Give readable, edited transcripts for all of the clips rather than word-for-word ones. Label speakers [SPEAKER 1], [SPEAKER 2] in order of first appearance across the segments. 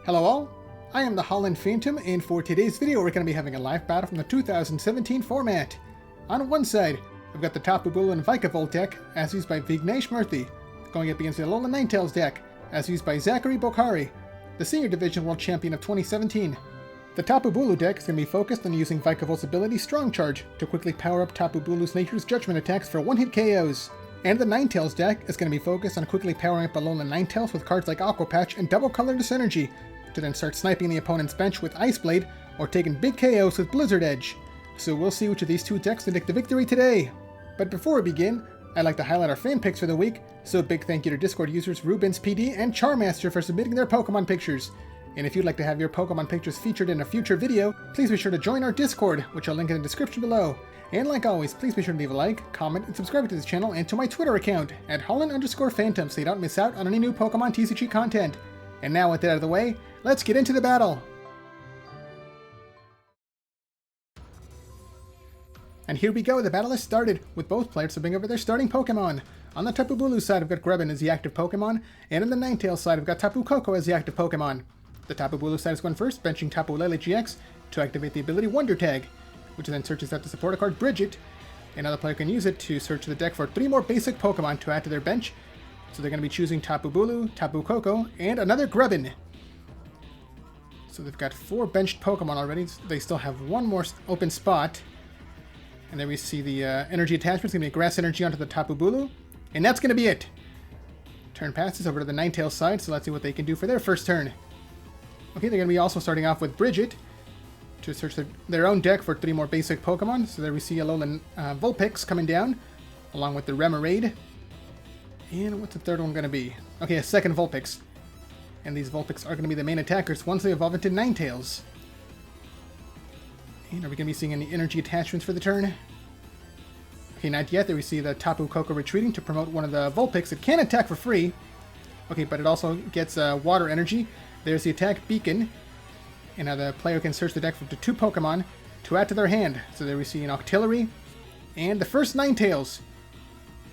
[SPEAKER 1] Hello all, I am the Alolan Phantom, and for today's video we're going to be having a live battle from the 2017 format. On one side, we've got the Tapu Bulu and Vikavolt deck, as used by Vighnesh Murthy, going up against the Alolan Ninetales deck, as used by Zachary Bohkari, the Senior Division World Champion of 2017. The Tapu Bulu deck is going to be focused on using Vikavolt's ability Strong Charge to quickly power up Tapu Bulu's Nature's Judgment attacks for one-hit KOs. And the Ninetales deck is going to be focused on quickly powering up Alolan Ninetales with cards like Aqua Patch and Double Colorless Energy, to then start sniping the opponent's bench with Ice Blade, or taking big KOs with Blizzard Edge. So we'll see which of these two decks predict the victory today. But before we begin, I'd like to highlight our fan picks for the week, so a big thank you to Discord users Rubens PD and Charmaster for submitting their Pokemon pictures. And if you'd like to have your Pokemon pictures featured in a future video, please be sure to join our Discord, which I'll link in the description below. And like always, please be sure to leave a like, comment, and subscribe to this channel and to my Twitter account, at Alolan_Phantom, so you don't miss out on any new Pokemon TCG content. And now with that out of the way, let's get into the battle! And here we go, the battle has started, with both players subbing over their starting Pokemon. On the Tapu Bulu side, I've got Grubbin as the active Pokemon, and on the Ninetales side, I've got Tapu Koko as the active Pokemon. The Tapu Bulu side is going first, benching Tapu Lele GX to activate the ability Wonder Tag, which then searches out the supporter card Bridget. Another player can use it to search the deck for 3 more basic Pokemon to add to their bench. So they're going to be choosing Tapu Bulu, Tapu Koko, and another Grubbin. So they've got 4 benched Pokemon already. They still have 1 more open spot. And then we see the energy attachment. It's going to be Grass Energy onto the Tapu Bulu. And that's going to be it. Turn passes over to the Ninetales side, so let's see what they can do for their first turn. Okay, they're going to be also starting off with Bridget to search their own deck for 3 more basic Pokemon. So there we see Alolan Vulpix coming down, along with the Remoraid. And what's the third one going to be? Okay, a second Vulpix. And these Vulpix are going to be the main attackers once they evolve into Ninetales. And are we going to be seeing any energy attachments for the turn? Okay, not yet. There we see the Tapu Koko retreating to promote one of the Vulpix. It can attack for free. Okay, but it also gets water energy. There's the attack beacon. And now the player can search the deck for up to 2 Pokemon to add to their hand. So there we see an Octillery and the first Ninetales.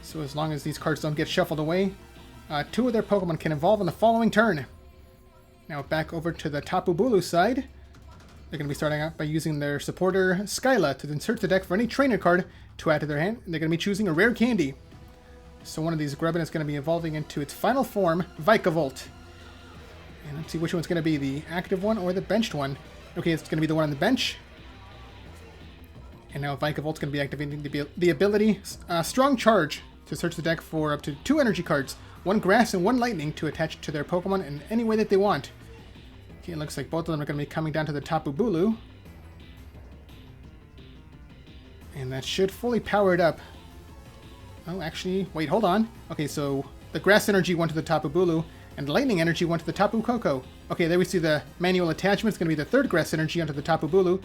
[SPEAKER 1] So as long as these cards don't get shuffled away, 2 of their Pokemon can evolve on the following turn. Now back over to the Tapu Bulu side. They're going to be starting out by using their supporter Skyla to then search the deck for any trainer card to add to their hand. And they're going to be choosing a rare candy. So one of these Grubbin is going to be evolving into its final form, Vikavolt. And let's see which one's going to be, the active one or the benched one. Okay, it's going to be the one on the bench. And now Vikavolt's going to be activating the ability Strong Charge to search the deck for up to 2 energy cards, 1 Grass and 1 Lightning, to attach to their Pokemon in any way that they want. Okay, it looks like both of them are going to be coming down to the Tapu Bulu. And that should fully power it up. Oh, actually, wait, hold on. Okay, so the Grass Energy went to the Tapu Bulu, and the Lightning Energy went to the Tapu Koko. Okay, there we see the manual attachment. It's going to be the 3rd Grass Energy onto the Tapu Bulu.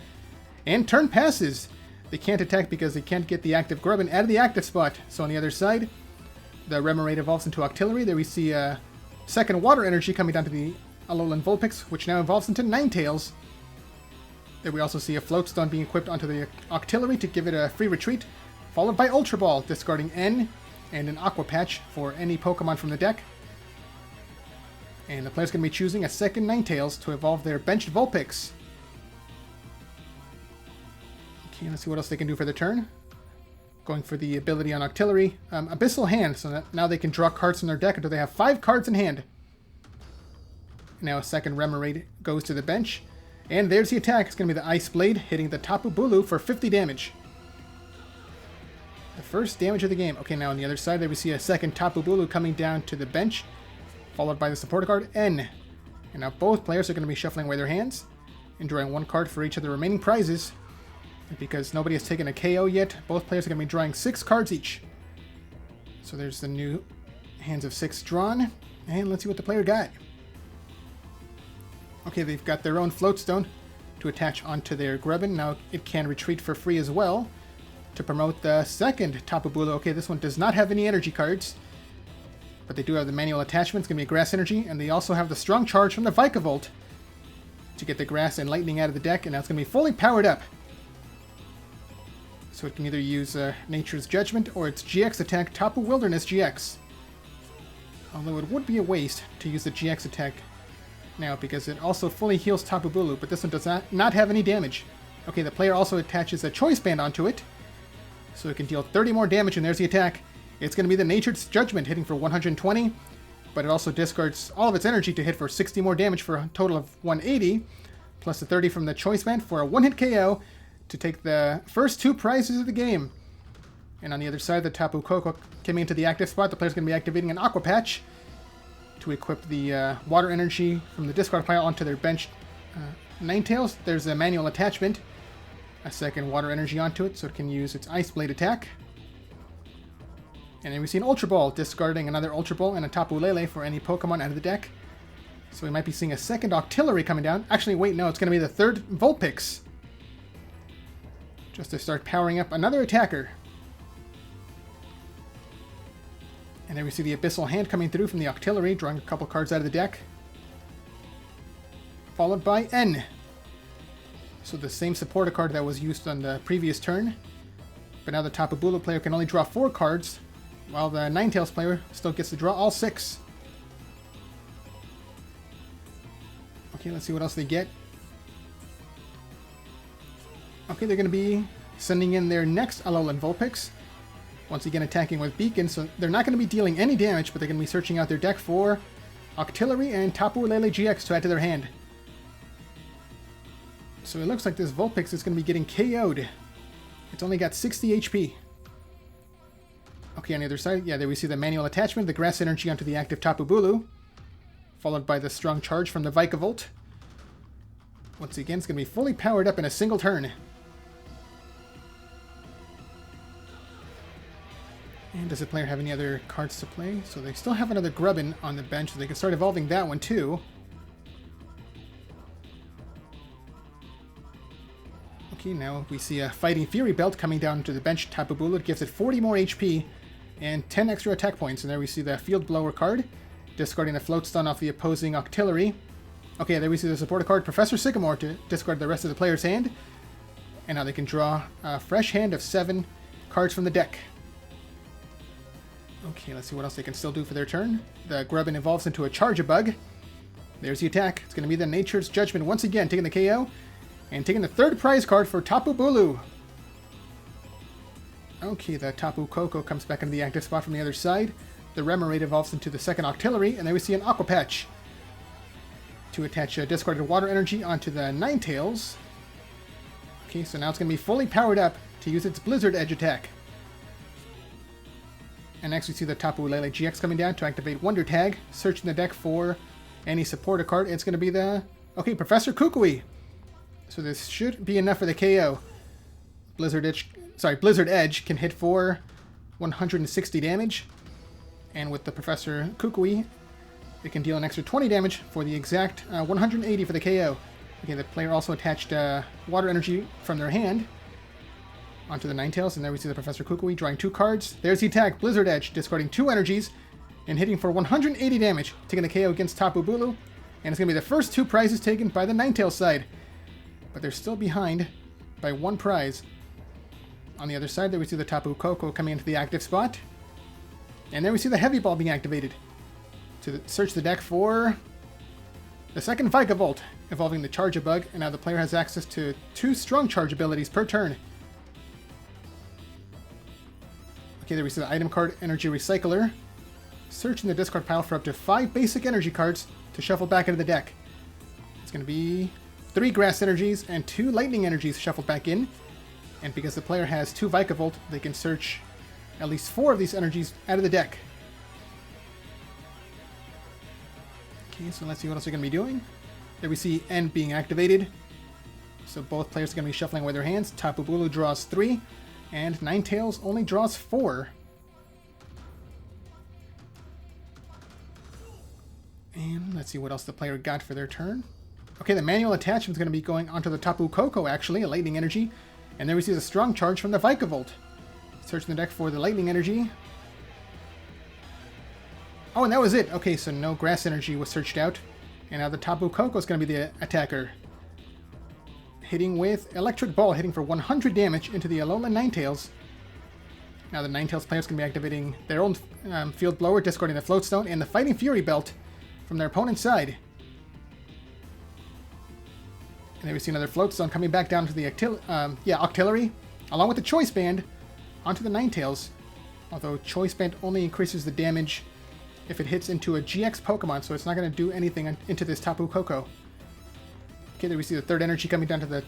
[SPEAKER 1] And turn passes. They can't attack because they can't get the active Grubbin out of the active spot. So on the other side, the Remoraid evolves into Octillery. There we see a second Water Energy coming down to the Alolan Vulpix, which now evolves into Ninetales. There we also see a Float Stone being equipped onto the Octillery to give it a free retreat, followed by Ultra Ball, discarding N and an Aqua Patch for any Pokemon from the deck. And the player's going to be choosing a second Ninetales to evolve their benched Vulpix. Okay, let's see what else they can do for the turn. Going for the ability on Octillery, Abyssal Hand, so that now they can draw cards from their deck until they have 5 cards in hand. Now a second Remoraid goes to the bench, and there's the attack. It's going to be the Ice Blade, hitting the Tapu Bulu for 50 damage. The first damage of the game. Okay, now on the other side there we see a second Tapu Bulu coming down to the bench, followed by the supporter card N. And now both players are going to be shuffling away their hands, and drawing 1 card for each of the remaining prizes. And because nobody has taken a KO yet, both players are going to be drawing 6 cards each. So there's the new hands of 6 drawn, and let's see what the player got. Okay, they've got their own Float Stone to attach onto their Grubbin. Now it can retreat for free as well to promote the second Tapu Bulu. Okay, this one does not have any energy cards, but they do have the manual attachment. It's going to be Grass Energy, and they also have the Strong Charge from the Vikavolt to get the Grass and Lightning out of the deck, and now it's going to be fully powered up. So it can either use Nature's Judgment or its GX attack, Tapu Wilderness GX. Although it would be a waste to use the GX attack now because it also fully heals Tapu Bulu, but this one does not have any damage. Okay, the player also attaches a choice band onto it, so it can deal 30 more damage, and there's the attack. It's going to be the Nature's Judgment, hitting for 120, but it also discards all of its energy to hit for 60 more damage for a total of 180, plus the 30 from the choice band for a one-hit KO to take the first 2 prizes of the game. And on the other side, the Tapu Koko coming into the active spot. The player's going to be activating an Aqua Patch to equip the water energy from the discard pile onto their bench Ninetales. There's a manual attachment, a second water energy onto it, so it can use its Ice Blade attack. And then we see an Ultra Ball, discarding another Ultra Ball and a Tapu Lele for any Pokemon out of the deck. So we might be seeing a second Octillery coming down. Actually, wait, no, it's going to be the third Vulpix, just to start powering up another attacker. And there we see the Abyssal Hand coming through from the Octillery, drawing a couple cards out of the deck. Followed by N. So the same supporter card that was used on the previous turn. But now the Tapu Bulu player can only draw 4 cards, while the Ninetales player still gets to draw all 6. Okay, let's see what else they get. Okay, they're going to be sending in their next Alolan Vulpix. Once again attacking with Beacon, so they're not going to be dealing any damage, but they're going to be searching out their deck for Octillery and Tapu Lele GX to add to their hand. So it looks like this Vulpix is going to be getting KO'd. It's only got 60 HP. Okay, on the other side, yeah, there we see the manual attachment, the Grass Energy onto the active Tapu Bulu, followed by the Strong Charge from the Vikavolt. Once again, it's going to be fully powered up in a single turn. And does the player have any other cards to play? So they still have another Grubbin on the bench, so they can start evolving that one too. Okay, now we see a Fighting Fury Belt coming down to the bench. Tapu Bulu. It gives it 40 more HP and 10 extra attack points. And there we see the Field Blower card, discarding a Float Stun off the opposing Octillery. Okay, there we see the supporter card, Professor Sycamore, to discard the rest of the player's hand. And now they can draw a fresh hand of 7 cards from the deck. Okay, let's see what else they can still do for their turn. The Grubbin evolves into a Charge-a-Bug. There's the attack. It's going to be the Nature's Judgment once again, taking the KO. And taking the third prize card for Tapu Bulu. Okay, the Tapu Koko comes back into the active spot from the other side. The Remoraid evolves into the second Octillery, and then we see an Aqua Patch to attach a discarded water energy onto the Ninetales. Okay, so now it's going to be fully powered up to use its Blizzard Edge attack. And next we see the Tapu Lele GX coming down to activate Wonder Tag, searching the deck for any supporter card. It's going to be the, okay, Professor Kukui. So this should be enough for the KO. Blizzard Edge can hit for 160 damage. And with the Professor Kukui, it can deal an extra 20 damage for the exact 180 for the KO. Okay, the player also attached water energy from their hand onto the Ninetales, and there we see the Professor Kukui drawing 2 cards. There's the attack, Blizzard Edge, discarding 2 energies and hitting for 180 damage, taking the KO against Tapu Bulu. And it's going to be the first 2 prizes taken by the Ninetales side. But they're still behind by 1 prize. On the other side, there we see the Tapu Koko coming into the active spot. And there we see the Heavy Ball being activated to search the deck for the second Vikavolt, evolving the Charge-a-Bug, and now the player has access to 2 strong charge abilities per turn. Okay, there we see the item card, Energy Recycler, searching the discard pile for up to 5 basic energy cards to shuffle back into the deck. It's going to be 3 Grass Energies and 2 Lightning Energies shuffled back in. And because the player has 2 Vikavolt, they can search at least 4 of these energies out of the deck. Okay, so let's see what else they're going to be doing. There we see N being activated. So both players are going to be shuffling away their hands. Tapu Bulu draws 3, and Ninetales only draws 4. And let's see what else the player got for their turn. Okay, the manual attachment is going to be going onto the Tapu Koko, actually, a Lightning Energy. And there we see the Strong Charge from the Vikavolt. Searching the deck for the Lightning Energy. Oh, and that was it. Okay, so no Grass Energy was searched out. And now the Tapu Koko is going to be the attacker. Hitting with Electric Ball, hitting for 100 damage into the Alolan Ninetales. Now the Ninetales players can be activating their own Field Blower, discarding the Float Stone, and the Fighting Fury Belt from their opponent's side. And then we see another float zone coming back down to the Octillery, along with the Choice Band, onto the Ninetales. Although Choice Band only increases the damage if it hits into a GX Pokemon, so it's not going to do anything into this Tapu Koko. Okay, there we see the third energy coming down to the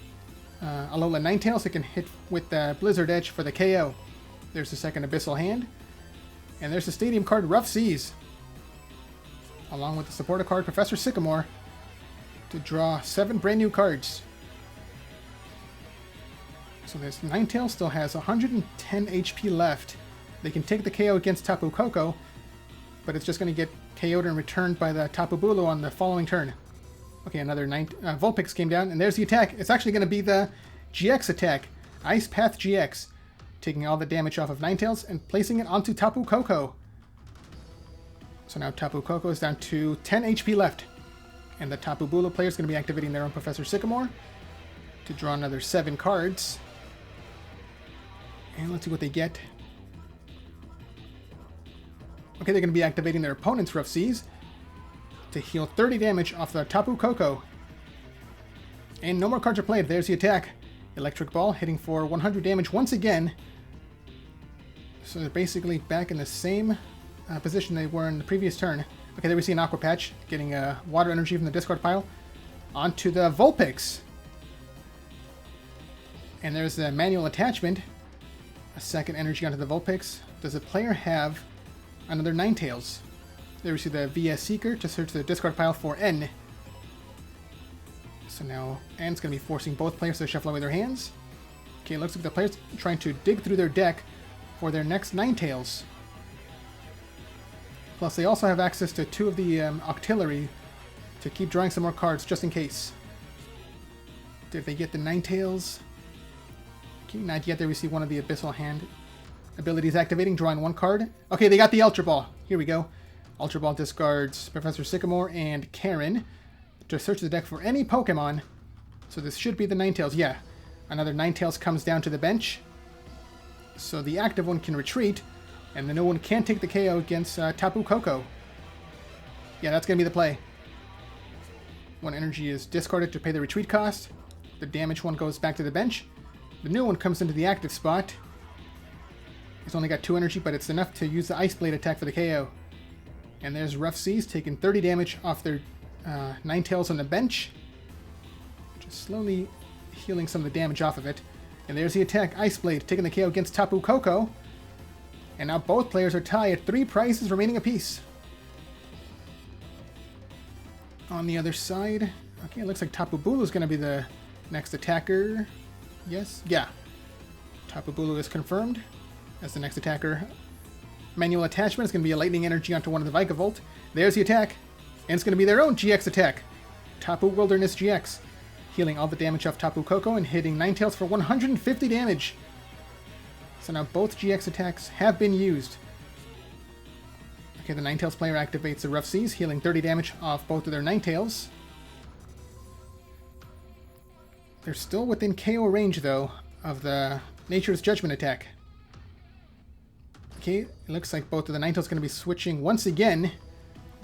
[SPEAKER 1] Alolan Ninetales. It can hit with the Blizzard Edge for the KO. There's the second Abyssal Hand. And there's the Stadium card, Rough Seas. Along with the supporter card, Professor Sycamore, to draw 7 brand new cards. So this Ninetales still has 110 HP left. They can take the KO against Tapu Koko, but it's just going to get KO'd and returned by the Tapu Bulu on the following turn. Okay, another Vulpix came down, and there's the attack. It's actually going to be the GX attack. Ice Path GX. Taking all the damage off of Ninetales and placing it onto Tapu Koko. So now Tapu Koko is down to 10 HP left. And the Tapu Bulu player is going to be activating their own Professor Sycamore to draw another 7 cards. And let's see what they get. Okay, they're going to be activating their opponent's Rough Seas to heal 30 damage off the Tapu Koko. And no more cards are played. There's the attack. Electric Ball hitting for 100 damage once again. So they're basically back in the same position they were in the previous turn. Okay, there we see an Aqua Patch getting water energy from the discard pile onto the Vulpix. And there's the manual attachment. A second energy onto the Vulpix. Does the player have another Ninetales? There we see the VS Seeker to search the discard pile for N. So now N's going to be forcing both players to shuffle away their hands. Okay, it looks like the player's trying to dig through their deck for their next Ninetales. Plus, they also have access to 2 of the Octillery to keep drawing some more cards just in case. Did they get the Ninetales? Okay, not yet. There we see one of the Abyssal Hand abilities activating, drawing 1 card. Okay, they got the Ultra Ball. Here we go. Ultra Ball discards Professor Sycamore and Karen to search the deck for any Pokemon. So this should be the Ninetales. Yeah, another Ninetales comes down to the bench. So the active one can retreat, and the new one can take the KO against Tapu Koko. Yeah, that's going to be the play. 1 energy is discarded to pay the retreat cost. The damaged one goes back to the bench. The new one comes into the active spot. It's only got 2 energy, but it's enough to use the Ice Blade attack for the KO. And there's Rough Seas taking 30 damage off their Ninetales on the bench. Just slowly healing some of the damage off of it. And there's the attack, Ice Blade, taking the KO against Tapu Koko. And now both players are tied at 3 prizes remaining apiece. On the other side, okay, it looks like Tapu Bulu is going to be the next attacker. Yes? Yeah. Tapu Bulu is confirmed as the next attacker. Manual attachment is going to be a lightning energy onto one of the Vikavolt. There's the attack. And it's going to be their own GX attack. Tapu Wilderness GX. Healing all the damage off Tapu Koko and hitting Ninetales for 150 damage. So now both GX attacks have been used. Okay, the Ninetales player activates the Rough Seas, healing 30 damage off both of their Ninetales. They're still within KO range, though, of the Nature's Judgment attack. Okay, it looks like both of the Ninetales are going to be switching once again.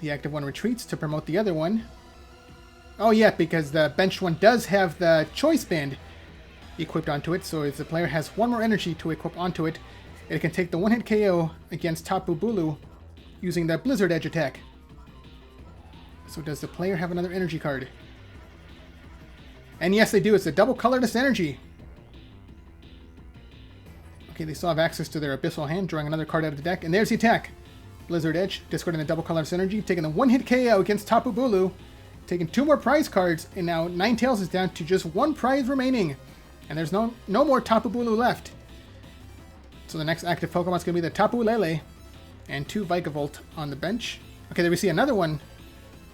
[SPEAKER 1] The active one retreats to promote the other one. Oh yeah, because the benched one does have the Choice Band equipped onto it, so if the player has 1 more energy to equip onto it, it can take the 1-hit KO against Tapu Bulu using the Blizzard Edge attack. So does the player have another energy card? And yes, they do. It's a double colorless energy. Okay, they still have access to their Abyssal Hand, drawing another card out of the deck. And there's the attack. Blizzard Edge, discarding the double colorless energy, taking the 1-hit KO against Tapu Bulu, taking 2 more prize cards, and now Ninetales is down to just 1 prize remaining. And there's no more Tapu Bulu left. So the next active Pokemon is going to be the Tapu Lele, and 2 Vikavolt on the bench. Okay, there we see another one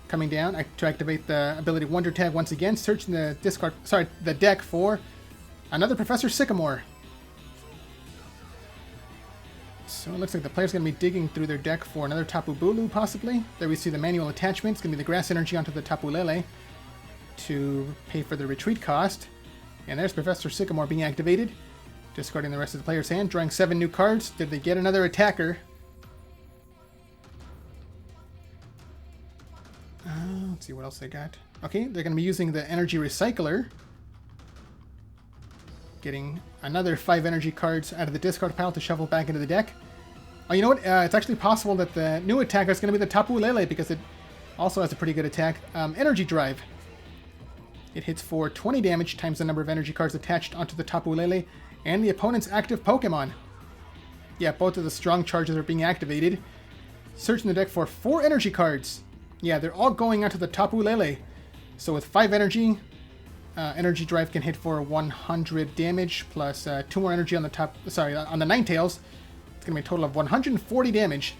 [SPEAKER 1] coming down to activate the ability Wonder Tag once again, searching the deck for another Professor Sycamore. So it looks like the player's going to be digging through their deck for another Tapu Bulu, possibly. There we see the manual attachment. It's going to be the Grass Energy onto the Tapu Lele to pay for the retreat cost. And there's Professor Sycamore being activated, discarding the rest of the player's hand, drawing 7 new cards. Did they get another attacker? Let's see what else they got. Okay, they're going to be using the Energy Recycler Getting another 5 energy cards out of the discard pile to shuffle back into the deck. Oh, you know what? It's actually possible that the new attacker is going to be the Tapu Lele because it also has a pretty good attack. Energy Drive. It hits for 20 damage times the number of energy cards attached onto the Tapu Lele and the opponent's active Pokemon. Yeah, both of the strong charges are being activated. Search in the deck for 4 energy cards. Yeah, they're all going onto the Tapu Lele. So with 5 energy, Energy Drive can hit for 100 damage plus 2 more energy on the on the Ninetales. It's going to be a total of 140 damage.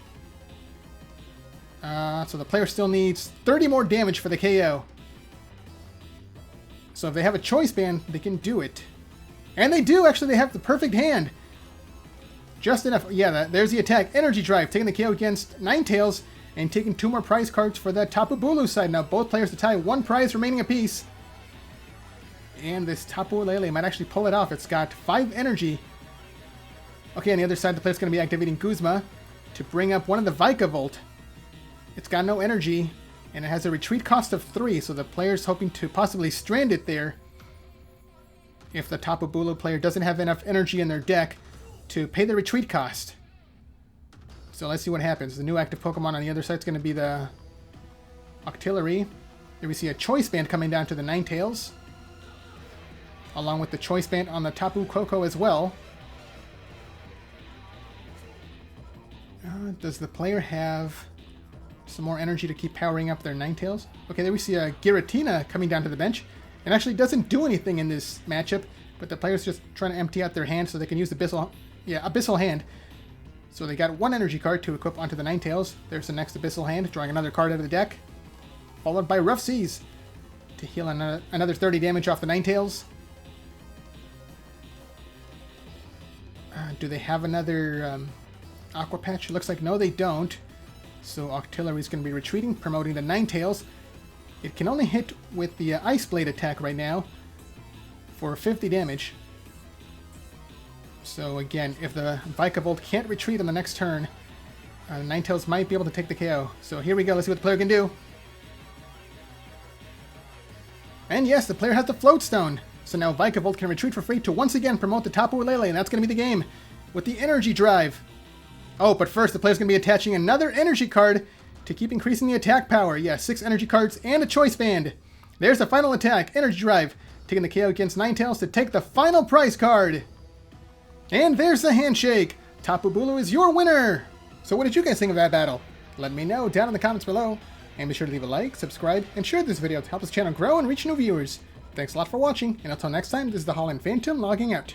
[SPEAKER 1] So the player still needs 30 more damage for the KO. So if they have a choice band, they can do it. And they do, actually, they have the perfect hand. Just enough. Yeah, there's the attack. Energy Drive, taking the KO against Ninetales, and taking 2 more prize cards for that Tapu Bulu side. Now both players to tie 1 prize remaining apiece. And this Tapu Lele might actually pull it off. It's got 5 energy. Okay, on the other side, the player's going to be activating Guzma to bring up one of the Vikavolt. It's got no energy, and it has a retreat cost of 3, so the player's hoping to possibly strand it there if the Tapu Bulu player doesn't have enough energy in their deck to pay the retreat cost. So let's see what happens. The new active Pokemon on the other side is going to be the Octillery. There we see a Choice Band coming down to the Ninetales, along with the Choice Band on the Tapu Koko as well. Does the player have some more energy to keep powering up their Ninetales? Okay, there we see a Giratina coming down to the bench. It actually doesn't do anything in this matchup, but the player's just trying to empty out their hand so they can use the Abyssal Hand. So they got 1 energy card to equip onto the Ninetales. There's the next Abyssal Hand, drawing another card out of the deck. Followed by Rough Seas to heal another 30 damage off the Ninetales. Do they have another Aqua Patch? Looks like no, they don't. So Octillery is going to be retreating, promoting the Ninetales. It can only hit with the Ice Blade attack right now for 50 damage. So again, if the Vikavolt can't retreat on the next turn, Ninetales might be able to take the KO. So here we go, let's see what the player can do. And yes, the player has the Float Stone. So now Vikavolt can retreat for free to once again promote the Tapu Lele, and that's going to be the game with the Energy Drive. Oh, but first the player's going to be attaching another energy card to keep increasing the attack power. Yeah, 6 energy cards and a Choice Band. There's the final attack, Energy Drive, taking the KO against Ninetales to take the final prize card. And there's the handshake. Tapu Bulu is your winner. So what did you guys think of that battle? Let me know down in the comments below. And be sure to leave a like, subscribe, and share this video to help this channel grow and reach new viewers. Thanks a lot for watching, and until next time, this is the Alolan Phantom logging out.